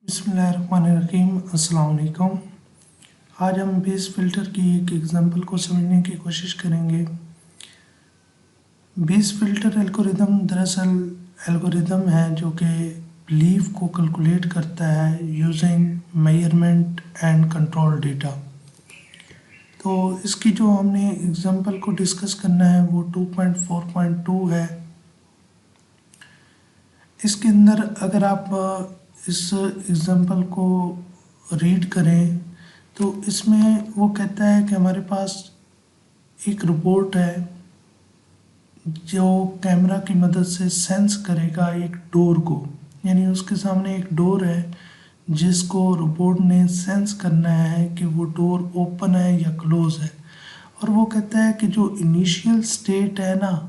बिस्मिल्लाहिर्रहमानिर्रहीम। अस्सलाम वालेकुम। आज हम बेस फ़िल्टर की एक एग्ज़ाम्पल को समझने की कोशिश करेंगे। बेस फ़िल्टर एल्गोरिदम दरअसल एल्गोरिदम है जो कि लीफ को कैलकुलेट करता है using measurement and control data. तो इसकी जो हमने एग्ज़ाम्पल को डिस्कस करना है वो 2.4.2 है। इसके अंदर अगर आप इस एग्ज़ाम्पल को रीड करें तो इसमें वो कहता है कि हमारे पास एक रोबोट है जो कैमरा की मदद से सेंस करेगा एक डोर को, यानी उसके सामने एक डोर है जिसको रोबोट ने सेंस करना है कि वो डोर ओपन है या क्लोज है। और वो कहता है कि जो इनिशियल स्टेट है ना,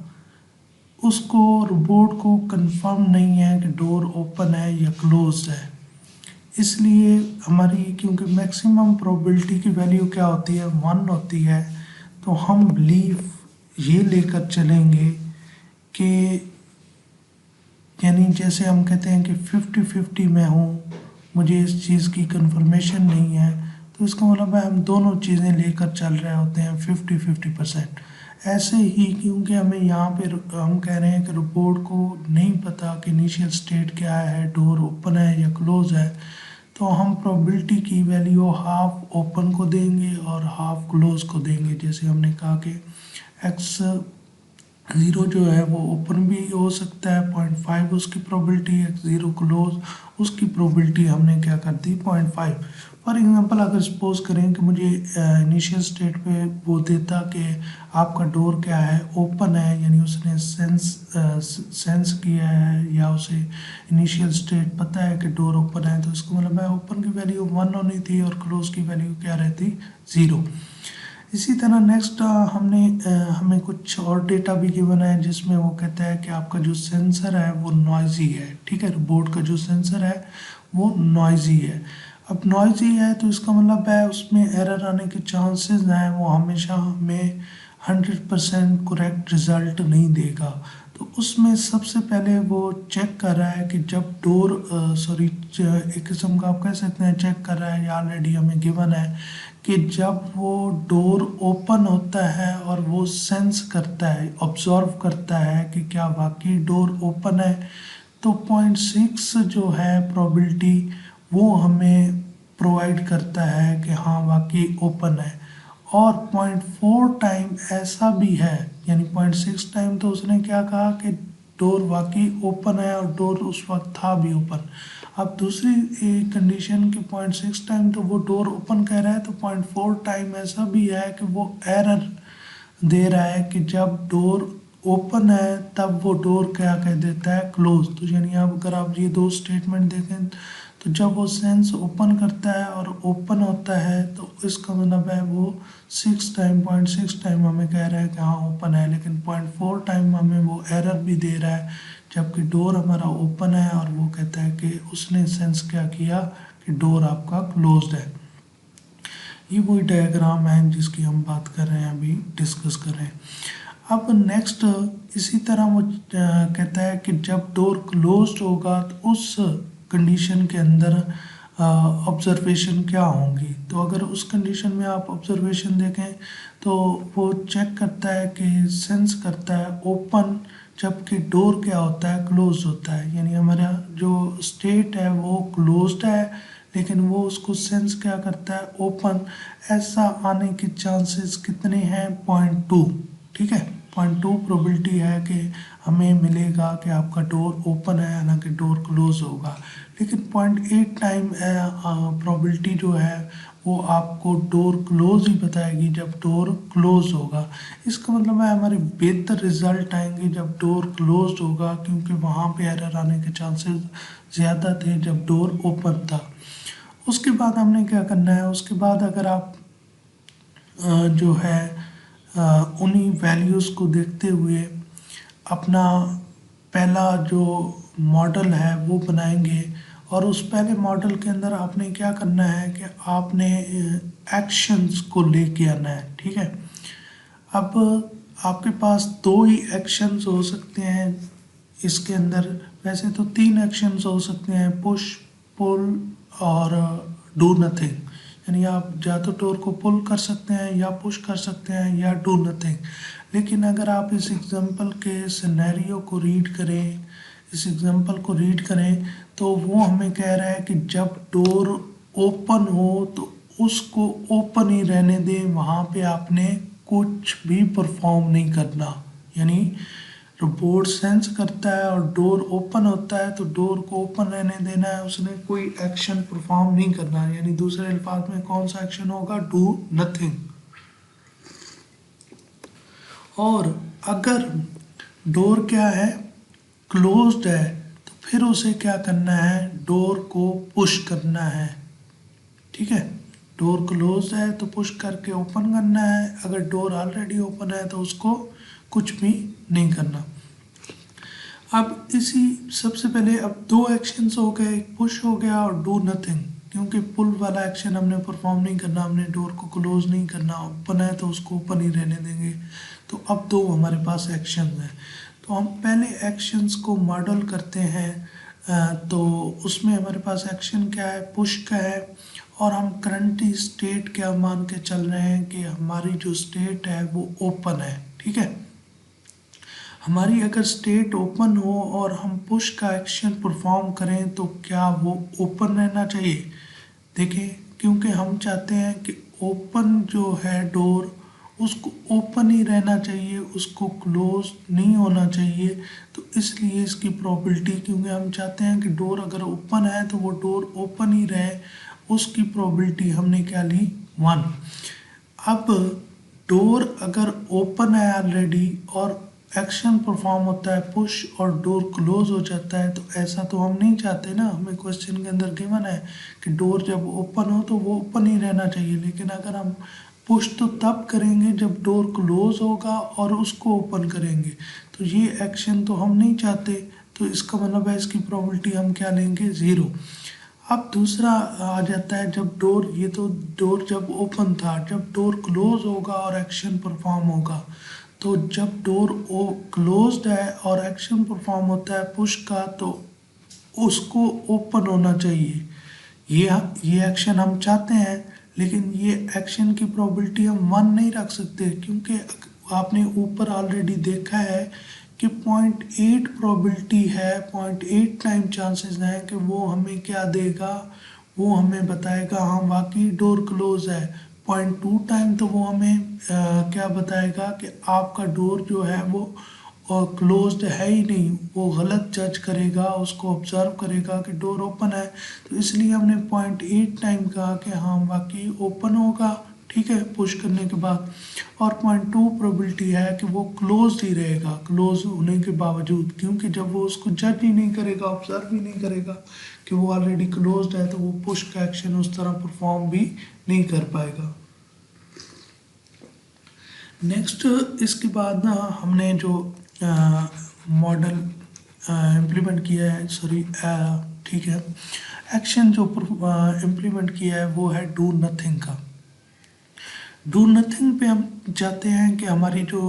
उसको रोबोट को कंफर्म नहीं है कि डोर ओपन है या क्लोज है। इसलिए हमारी क्योंकि मैक्सिमम प्रोबेबिलिटी की वैल्यू क्या होती है 1 होती है, तो हम बिलीव ये लेकर चलेंगे कि यानी जैसे हम कहते हैं कि 50-50 में हूँ, मुझे इस चीज़ की कंफर्मेशन नहीं है, तो इसका मतलब है हम दोनों चीज़ें लेकर चल रहे होते हैं 50-50%। ऐसे ही क्योंकि हमें यहाँ पे हम कह रहे हैं कि रोबोट को नहीं पता कि इनिशियल स्टेट क्या है, डोर ओपन है या क्लोज है, तो हम प्रोबेबिलिटी की वैल्यू हाफ ओपन को देंगे और हाफ क्लोज को देंगे। जैसे हमने कहा कि एक्स ज़ीरो जो है वो ओपन भी हो सकता है 0.5 उसकी प्रोबेबिलिटी, एक्स ज़ीरो क्लोज उसकी प्रोबेबिलिटी हमने क्या कर दी 0.5। फॉर एग्जांपल अगर सपोज करें कि मुझे इनिशियल स्टेट पे वो देता कि आपका डोर क्या है ओपन है, यानी उसने सेंस किया है या उसे इनिशियल स्टेट पता है कि डोर ओपन है, तो इसका मतलब है ओपन की वैल्यू 1 होनी थी और क्लोज की वैल्यू क्या रहती 0। इसी तरह नेक्स्ट हमें कुछ और डेटा भी गिवन है जिसमें वो कहता है कि आपका जो सेंसर है वो नॉइजी है। ठीक है, बोर्ड का जो सेंसर है वो नॉइजी है। अब नॉइजी है तो इसका मतलब है उसमें एरर आने के चांसेस हैं, वो हमेशा हमें 100% करेक्ट रिजल्ट नहीं देगा। तो उसमें सबसे पहले वो चेक कर रहा है कि जब डोर एक किस्म का आप कह सकते हैं चेक कर रहा है या ऑलरेडी हमें गिवन है कि जब वो डोर ओपन होता है और वो सेंस करता है, ऑब्जर्व करता है कि क्या वाकई डोर ओपन है, तो 0.6 जो है प्रोबेबिलिटी वो हमें प्रोवाइड करता है कि हाँ वाकई ओपन है। और 0.4 टाइम ऐसा भी है, यानी 0.6 टाइम तो उसने क्या कहा कि डोर वाकई ओपन है और डोर उस वक्त था भी ओपन। अब दूसरी कंडीशन के 0.6 टाइम तो वो डोर ओपन कह रहा है, तो 0.4 टाइम ऐसा भी है कि वो एरर दे रहा है कि जब डोर ओपन है तब वो डोर क्या कह देता है क्लोज। तो यानी आप अगर आप ये दो स्टेटमेंट देखें तो जब वो सेंस ओपन करता है और ओपन होता है तो इसका मतलब है वो 0.6 टाइम हमें कह रहा है कि हाँ ओपन है, लेकिन 0.4 टाइम हमें वो एरर भी दे रहा है जबकि डोर हमारा ओपन है और वो कहता है कि उसने सेंस क्या किया कि डोर आपका क्लोज्ड है। ये वही डायग्राम है जिसकी हम बात कर रहे हैं, अभी डिस्कस कर रहे हैं। अब नेक्स्ट इसी तरह वो कहता है कि जब डोर क्लोज्ड होगा तो उस कंडीशन के अंदर ऑब्जर्वेशन क्या होंगी। तो अगर उस कंडीशन में आप ऑब्जर्वेशन देखें तो वो चेक करता है कि सेंस करता है ओपन, जबकि डोर क्या होता है क्लोज होता है, यानी हमारा जो स्टेट है वो क्लोज्ड है लेकिन वो उसको सेंस क्या करता है ओपन। ऐसा आने के चांसेस कितने हैं 0.2। ठीक है, 0.2 प्रोबेबिलिटी है कि हमें मिलेगा कि आपका डोर ओपन है हालांकि डोर क्लोज होगा। लेकिन 0.8 टाइम प्रोबेबिलिटी जो है वो आपको डोर क्लोज ही बताएगी जब डोर क्लोज होगा। इसका मतलब है हमारे बेहतर रिजल्ट आएंगे जब डोर क्लोज होगा, क्योंकि वहाँ पे एरर आने के चांसेस ज़्यादा थे जब डोर ओपन था। उसके बाद हमने क्या करना है, उसके बाद अगर आप जो है उन्हीं वैल्यूज़ को देखते हुए अपना पहला जो मॉडल है वो बनाएंगे। और उस पहले मॉडल के अंदर आपने क्या करना है कि आपने एक्शंस को लेके आना है। ठीक है, अब आपके पास दो ही एक्शंस हो सकते हैं इसके अंदर, वैसे तो 3 एक्शंस हो सकते हैं, पुश पुल और डू नथिंग, यानी आप या तो डोर को पुल कर सकते हैं या पुश कर सकते हैं या डू नथिंग। लेकिन अगर आप इस एग्जांपल के सिनेरियो को रीड करें, इस एग्जांपल को रीड करें तो वो हमें कह रहा है कि जब डोर ओपन हो तो उसको ओपन ही रहने दें, वहाँ पे आपने कुछ भी परफॉर्म नहीं करना। यानी रोबोट सेंस करता है और डोर ओपन होता है तो डोर को ओपन रहने देना है, उसने कोई एक्शन परफॉर्म नहीं करना। यानी दूसरे अल्फाज में कौन सा एक्शन होगा? Do nothing. और अगर डोर क्या है? क्लोज्ड है, तो फिर उसे क्या करना है? डोर को पुश करना है। ठीक है, डोर क्लोज है तो पुश करके ओपन करना है, अगर डोर ऑलरेडी ओपन है तो उसको कुछ भी नहीं करना। अब इसी सबसे पहले अब दो एक्शंस हो गए, एक पुश हो गया और डू नथिंग। क्योंकि पुल वाला एक्शन हमने परफॉर्म नहीं करना, हमने डोर को क्लोज नहीं करना, ओपन है तो उसको ओपन ही रहने देंगे। तो अब दो हमारे पास एक्शन हैं, तो हम पहले एक्शंस को मॉडल करते हैं। तो उसमें हमारे पास एक्शन क्या है? पुश का है। और हम करंट स्टेट क्या मान के चल रहे हैं कि हमारी जो स्टेट है वो ओपन है। ठीक है, हमारी अगर स्टेट ओपन हो और हम पुश का एक्शन परफॉर्म करें तो क्या वो ओपन रहना चाहिए? देखिए, क्योंकि हम चाहते हैं कि ओपन जो है डोर उसको ओपन ही रहना चाहिए, उसको क्लोज नहीं होना चाहिए। तो इसलिए इसकी प्रोबेबिलिटी, क्योंकि हम चाहते हैं कि डोर अगर ओपन है तो वो डोर ओपन ही रहे, उसकी प्रोबेबिलिटी हमने क्या ली? 1। अब डोर अगर ओपन है ऑलरेडी और एक्शन परफॉर्म होता है पुश और डोर क्लोज हो जाता है, तो ऐसा तो हम नहीं चाहते ना। हमें क्वेश्चन के अंदर गिवन है कि डोर जब ओपन हो तो वो ओपन ही रहना चाहिए, लेकिन अगर हम पुश तो तब करेंगे जब डोर क्लोज होगा और उसको ओपन करेंगे, तो ये एक्शन तो हम नहीं चाहते। तो इसका मतलब है इसकी प्रोबेबिलिटी हम क्या लेंगे? 0। अब दूसरा आ जाता है जब डोर, ये तो डोर जब ओपन था, जब डोर क्लोज होगा और एक्शन परफॉर्म होगा। तो जब डोर क्लोज्ड है और एक्शन परफॉर्म होता है पुश का, तो उसको ओपन होना चाहिए। ये एक्शन हम चाहते हैं, लेकिन ये एक्शन की प्रोबेबिलिटी हम 1 नहीं रख सकते, क्योंकि आपने ऊपर ऑलरेडी देखा है कि 0.8 प्रोबेबिलिटी है, 0.8 टाइम चांसेस हैं कि वो हमें क्या देगा? वो हमें बताएगा हाँ वाकई डोर क्लोज है। 0.2 टाइम तो वो हमें क्या बताएगा कि आपका डोर जो है वो क्लोज्ड है ही नहीं, वो गलत जज करेगा, उसको ऑब्जर्व करेगा कि डोर ओपन है। तो इसलिए हमने 0.8 टाइम कहा कि हाँ वाकई ओपन होगा। ठीक है, पुश करने के बाद। और 0.2 प्रोबेबिलिटी है कि वो क्लोज ही रहेगा, क्लोज होने के बावजूद, क्योंकि जब वो उसको जज ही नहीं करेगा, ऑब्जर्व ही नहीं करेगा कि वो ऑलरेडी क्लोज्ड है, तो वो पुश का एक्शन उस तरह परफॉर्म भी नहीं कर पाएगा। नेक्स्ट इसके बाद ना हमने जो मॉडल इम्प्लीमेंट किया है, सॉरी ठीक है, एक्शन जो इम्प्लीमेंट किया है वो है डू नथिंग का। डू नथिंग पे हम चाहते हैं कि हमारी जो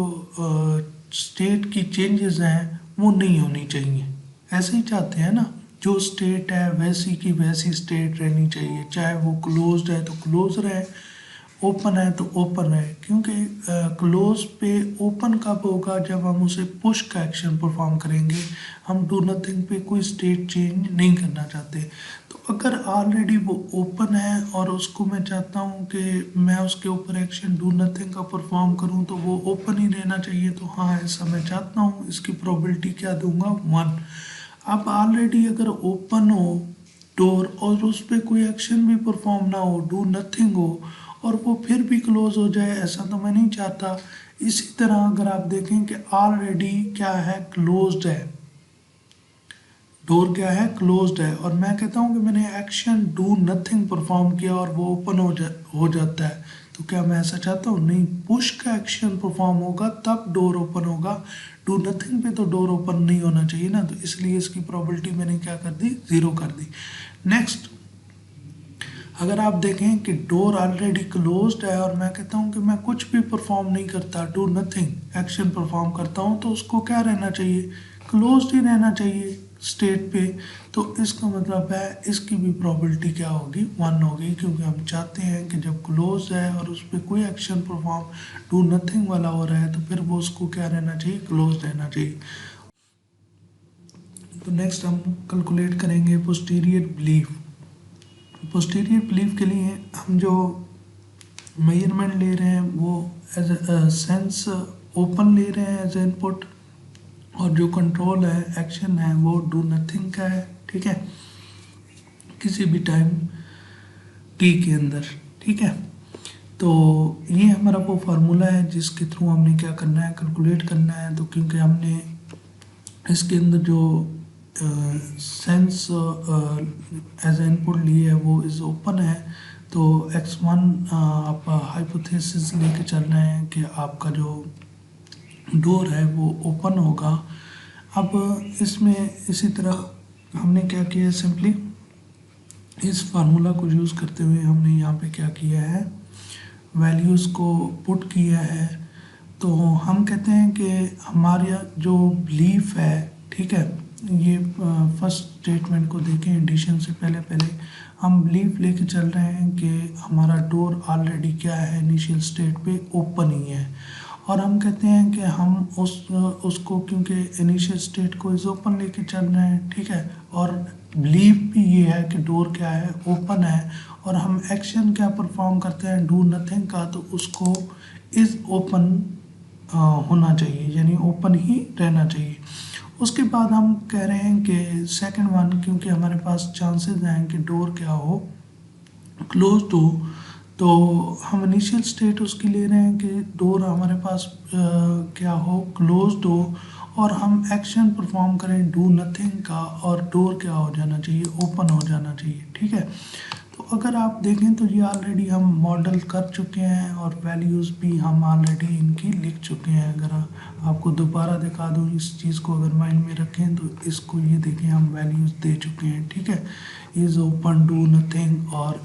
स्टेट की चेंजेस हैं वो नहीं होनी चाहिए। ऐसे ही चाहते हैं ना, जो स्टेट है वैसी की वैसी स्टेट रहनी चाहिए, चाहे वो क्लोज्ड है तो क्लोज रहे, ओपन है तो ओपन रहे। क्योंकि क्लोज पे ओपन कब होगा? जब हम उसे पुश का एक्शन परफॉर्म करेंगे। हम डू नथिंग पे कोई स्टेट चेंज नहीं करना चाहते। तो अगर ऑलरेडी वो ओपन है और उसको मैं चाहता हूँ कि मैं उसके ऊपर एक्शन डू नथिंग का परफॉर्म करूँ, तो वो ओपन ही रहना चाहिए। तो हाँ, ऐसा मैं चाहता हूँ। इसकी प्रोबेबिलिटी क्या दूंगा? 1। अब ऑलरेडी अगर ओपन हो डोर और उस पर कोई एक्शन भी परफॉर्म ना हो, डू नथिंग हो, और वो फिर भी क्लोज हो जाए, ऐसा तो मैं नहीं चाहता। इसी तरह अगर आप देखें कि ऑलरेडी क्या है? क्लोज्ड है, डोर क्या है? क्लोज्ड है, और मैं कहता हूँ कि मैंने एक्शन डू नथिंग परफॉर्म किया और वो ओपन हो जाता है, तो क्या मैं ऐसा चाहता हूँ? नहीं, पुश का एक्शन परफॉर्म होगा तब डोर ओपन होगा। डू नथिंग पे तो डोर ओपन नहीं होना चाहिए ना, तो इसलिए इसकी प्रोबेबिलिटी मैंने क्या कर दी? 0 कर दी। नेक्स्ट, अगर आप देखें कि डोर ऑलरेडी क्लोज्ड है और मैं कहता हूं कि मैं कुछ भी परफॉर्म नहीं करता, डू नथिंग एक्शन परफॉर्म करता हूं, तो उसको क्या रहना चाहिए? क्लोज्ड ही रहना चाहिए स्टेट पे, तो इसका मतलब है इसकी भी प्रोबेबिलिटी क्या होगी, 1 होगी, क्योंकि हम चाहते हैं कि जब क्लोज है और उस पर कोई एक्शन परफॉर्म डू नथिंग वाला हो रहा है तो फिर वो उसको क्या रहना चाहिए, क्लोज रहना चाहिए। तो नेक्स्ट हम कैलकुलेट करेंगे पोस्टीरियर बिलीफ। पोस्टीरियर बिलीफ के लिए हम जो मेजरमेंट ले रहे हैं वो एज सेंस ओपन ले रहे हैं एज इनपुट, और जो कंट्रोल है, एक्शन है, वो डू नथिंग का है, ठीक है, किसी भी टाइम टी के अंदर, ठीक है। तो ये हमारा वो फार्मूला है जिसके थ्रू हमने क्या करना है, कैलकुलेट करना है। तो क्योंकि हमने इसके अंदर जो सेंस एज इनपुट लिए है वो इज ओपन है, तो x1 आप हाइपोथेसिस लेके चल रहे हैं कि आपका जो डोर है वो ओपन होगा। अब इसमें इसी तरह हमने क्या किया है, सिंपली इस फार्मूला को यूज़ करते हुए हमने यहाँ पे क्या किया है, वैल्यूज़ को पुट किया है। तो हम कहते हैं कि हमारा जो बिलीफ है, ठीक है, ये फर्स्ट स्टेटमेंट को देखें, एडिशन से पहले हम बिलीफ लेके चल रहे हैं कि हमारा डोर ऑलरेडी क्या है, इनिशियल स्टेट पे ओपन ही है, और हम कहते हैं कि हम उसको क्योंकि इनिशियल स्टेट को इज ओपन लेके चल रहे हैं, ठीक है, और बिलीफ भी ये है कि डोर क्या है, ओपन है, और हम एक्शन क्या परफॉर्म करते हैं, डू नथिंग का, तो उसको इज ओपन होना चाहिए, यानी ओपन ही रहना चाहिए। उसके बाद हम कह रहे हैं कि सेकंड वन, क्योंकि हमारे पास चांसेस हैं कि डोर क्या हो, क्लोज हो, तो हम इनिशियल स्टेट उसकी ले रहे हैं कि डोर हमारे पास क्या हो, क्लोज्ड हो, और हम एक्शन परफॉर्म करें डू नथिंग का, और डोर क्या हो जाना चाहिए, ओपन हो जाना चाहिए, ठीक है। तो अगर आप देखें तो ये ऑलरेडी हम मॉडल कर चुके हैं और वैल्यूज़ भी हम ऑलरेडी इनकी लिख चुके हैं। अगर आपको दोबारा दिखा दूँ इस चीज़ को, अगर माइंड में रखें तो इसको ये देखें, हम वैल्यूज़ दे चुके हैं, ठीक है, इज़ ओपन, डू नथिंग, और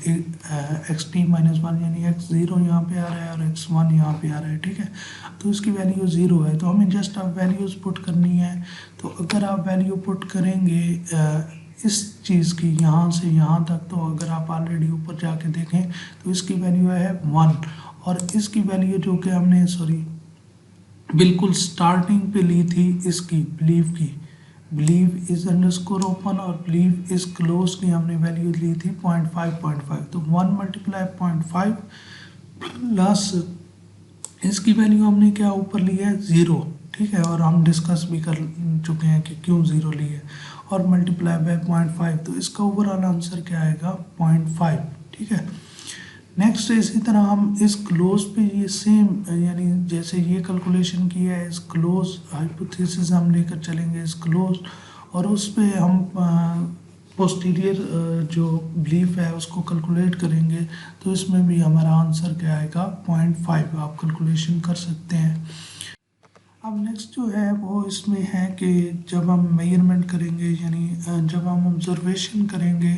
x t-1 यानी x0 यहाँ पे आ रहा है और x1 यहाँ पे आ रहा है, ठीक है। तो इसकी वैल्यू 0 है, तो हमें जस्ट अब वैल्यूज़ पुट करनी है। तो अगर आप वैल्यू पुट करेंगे इस चीज़ की यहाँ से यहाँ तक, तो अगर आप ऑलरेडी ऊपर जाके देखें तो इसकी वैल्यू है 1, और इसकी वैल्यू जो कि हमने बिल्कुल स्टार्टिंग पे ली थी इसकी बिलीव की, बिलीव इज अंडरस्कोर ओपन और बिलीव इज क्लोज की हमने वैल्यू ली थी 0.5, तो 1 × 0.5 प्लस इसकी वैल्यू हमने क्या ऊपर ली है, 0, ठीक है, और हम डिस्कस भी कर चुके हैं कि क्यों 0 ली है, और मल्टीप्लाई बाय 0.5, तो इसका ओवरऑल आंसर क्या आएगा, 0.5, ठीक है। नेक्स्ट इसी तरह हम इस क्लोज पे ये सेम, यानी जैसे ये कैलकुलेशन किया है, इस क्लोज हाइपोथेसिस हम लेकर चलेंगे इस क्लोज, और उस पे हम पोस्टीरियर जो बिलीफ है उसको कैलकुलेट करेंगे, तो इसमें भी हमारा आंसर क्या आएगा, 0.5, आप कैलकुलेशन कर सकते हैं। अब नेक्स्ट जो है वो इसमें है कि जब हम मेजरमेंट करेंगे, यानी जब हम ऑब्जर्वेशन करेंगे,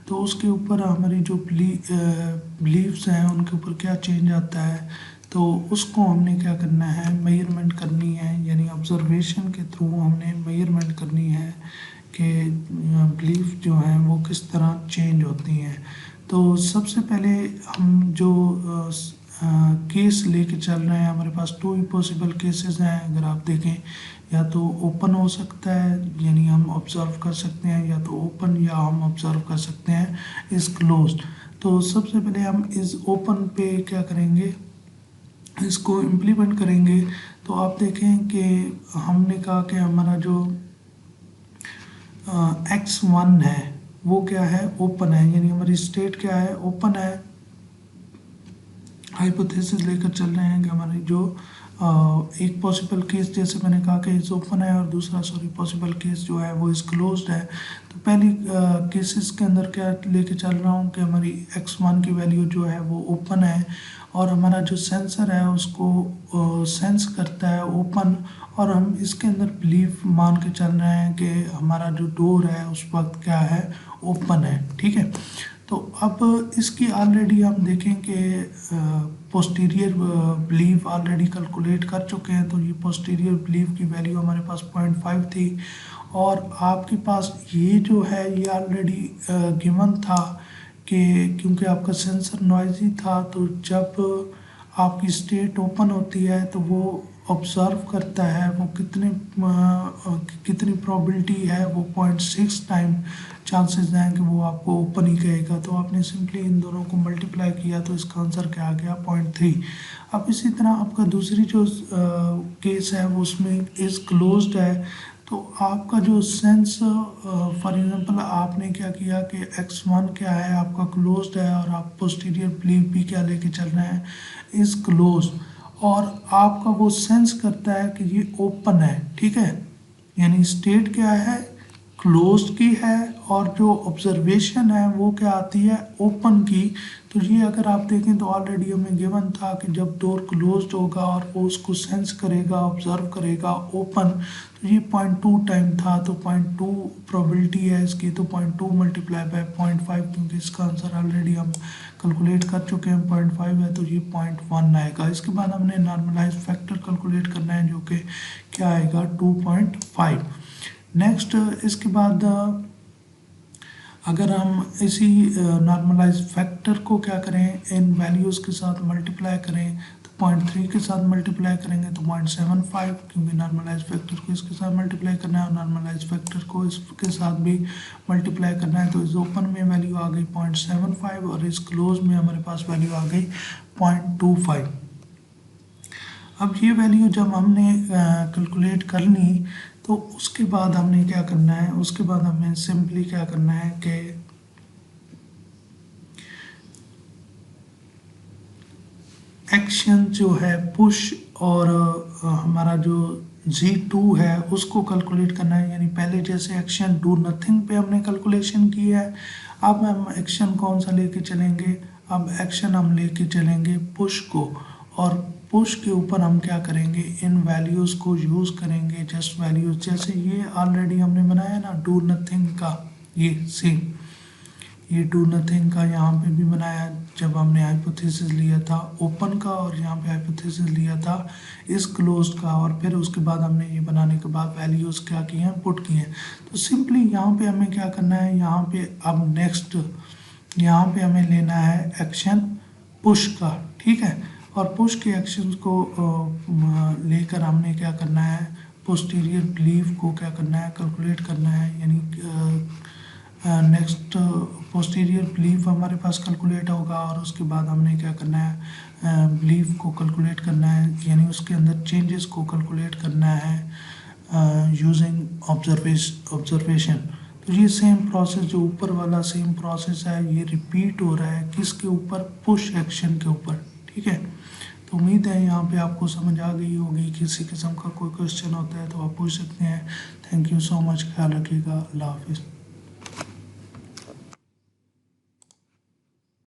तो उसके ऊपर हमारी जो बिलीफ्स हैं उनके ऊपर क्या चेंज आता है, तो उसको हमने क्या करना है, मेजरमेंट करनी है, यानी ऑब्जर्वेशन के थ्रू हमने मेजरमेंट करनी है कि बिलीफ जो हैं वो किस तरह चेंज होती हैं। तो सबसे पहले हम जो केस लेके चल रहे हैं, हमारे पास 2 ही पॉसिबल केसेस हैं। अगर आप देखें, या तो ओपन हो सकता है, यानी हम ऑब्जर्व कर सकते हैं, या तो ओपन, या हम ऑब्जर्व कर सकते हैं इज क्लोज्ड। तो सबसे पहले हम इस ओपन पे क्या करेंगे, इसको इम्प्लीमेंट करेंगे। तो आप देखें कि हमने कहा कि हमारा जो x1 है वो क्या है, ओपन है, यानी हमारी स्टेट क्या है, ओपन है। हाइपोथेसिस लेकर चल रहे हैं कि हमारी जो एक पॉसिबल केस, जैसे मैंने कहा कि इज ओपन है, और दूसरा पॉसिबल केस जो है वो इज क्लोज्ड है। तो पहली केसेस के अंदर क्या लेके चल रहा हूँ कि हमारी x1 की वैल्यू जो है वो ओपन है, और हमारा जो सेंसर है उसको सेंस करता है ओपन, और हम इसके अंदर बिलीफ मान के चल रहे हैं कि हमारा जो डोर है उस वक्त क्या है, ओपन है, ठीक है। तो अब इसकी ऑलरेडी हम देखें कि पोस्टीरियर बिलीव ऑलरेडी कैलकुलेट कर चुके हैं। तो ये पोस्टीरियर बिलीव की वैल्यू हमारे पास 0.5 थी, और आपके पास ये जो है ये ऑलरेडी गिवन था कि क्योंकि आपका सेंसर नॉइजी था, तो जब आपकी स्टेट ओपन होती है तो वो ऑब्जर्व करता है वो कितनी प्रोबेबिलिटी है, वो 0.6 टाइम चांसेस हैं कि वो आपको ओपन ही कहेगा। तो आपने सिंपली इन दोनों को मल्टीप्लाई किया तो इसका आंसर क्या आ गया, 0.3। अब इसी तरह आपका दूसरी जो केस है वो उसमें इज क्लोज्ड है। तो आपका जो सेंस फॉर एग्जांपल आपने क्या किया कि x1 क्या है आपका क्लोज्ड है, और आप पोस्टीरियर बिलीव भी क्या लेके चल रहे हैं, इज क्लोज्ड, और आपका वो सेंस करता है कि ये ओपन है, ठीक है। यानी स्टेट क्या है, क्लोज्ड की है, और जो ऑब्जर्वेशन है वो क्या आती है, ओपन की। तो ये अगर आप देखें तो ऑलरेडी हमें गिवन था कि जब डोर क्लोज्ड होगा और वो उसको सेंस करेगा, ऑब्जर्व करेगा ओपन, तो ये 0.2 टाइम था। तो 0.2 प्रोबेबिलिटी है इसकी, तो 0.2 मल्टीप्लाई बाय 0.5, क्योंकि इसका आंसर ऑलरेडी हम कैलकुलेट कर चुके हैं 0.5 है, तो ये 0.1 आएगा। इसके बाद हमने नॉर्मलाइज फैक्टर कैलकुलेट करना है, जो कि क्या आएगा, 2.5। नेक्स्ट इसके बाद अगर हम इसी नॉर्मलाइज फैक्टर को क्या करें, इन वैल्यूज़ के साथ मल्टीप्लाई करें, तो 0.3 के साथ मल्टीप्लाई करेंगे तो 0.75, क्योंकि नॉर्मलाइज फैक्टर को इसके साथ मल्टीप्लाई करना है और नॉर्मलाइज फैक्टर को इसके साथ भी मल्टीप्लाई करना है। तो इस ओपन में वैल्यू आ गई 0.75, और इस क्लोज में हमारे पास वैल्यू आ गई 0.25। अब ये वैल्यू जब हमने कैलकुलेट कर ली, तो उसके बाद हमने क्या करना है, उसके बाद हमें सिंपली क्या करना है कि एक्शन जो है पुश, और हमारा जो Z2 है उसको कैलकुलेट करना है। यानी पहले जैसे एक्शन डू नथिंग पे हमने कैलकुलेशन की है, अब हम एक्शन कौन सा लेके चलेंगे, अब एक्शन हम लेके चलेंगे पुश को, और पुश के ऊपर हम क्या करेंगे, इन वैल्यूज़ को यूज़ करेंगे, जस्ट वैल्यूज़। जैसे ये ऑलरेडी हमने बनाया ना डू नथिंग का, ये सेम ये डू नथिंग का यहाँ पे भी बनाया जब हमने हाइपोथेसिस लिया था ओपन का, और यहाँ पे हाइपोथेसिस लिया था इस क्लोज का, और फिर उसके बाद हमने ये बनाने के बाद वैल्यूज़ क्या की हैं, पुट की हैं। तो सिंपली यहाँ पे हमें क्या करना है, यहाँ पे अब नेक्स्ट यहाँ पे हमें लेना है एक्शन पुश का, ठीक है। और पुश के एक्शन को लेकर हमने क्या करना है, पोस्टीरियर बिलीव को क्या करना है, कैलकुलेट करना है। यानी नेक्स्ट पोस्टीरियर बिलीव हमारे पास कैलकुलेट होगा, और उसके बाद हमने क्या करना है, बिलीव को कैलकुलेट करना है, यानी उसके अंदर चेंजेस को कैलकुलेट करना है यूजिंग ऑब्जर्वेशन। तो ये सेम प्रोसेस जो ऊपर वाला सेम प्रोसेस है, ये रिपीट हो रहा है किसके ऊपर, पुश एक्शन के ऊपर, ठीक है। तो उम्मीद है यहाँ पे आपको समझ आ गई होगी। किसी किस्म का कोई क्वेश्चन होता है तो आप पूछ सकते हैं। थैंक यू सो मच, ख्याल रखिएगा, अल्लाह हाफिज़।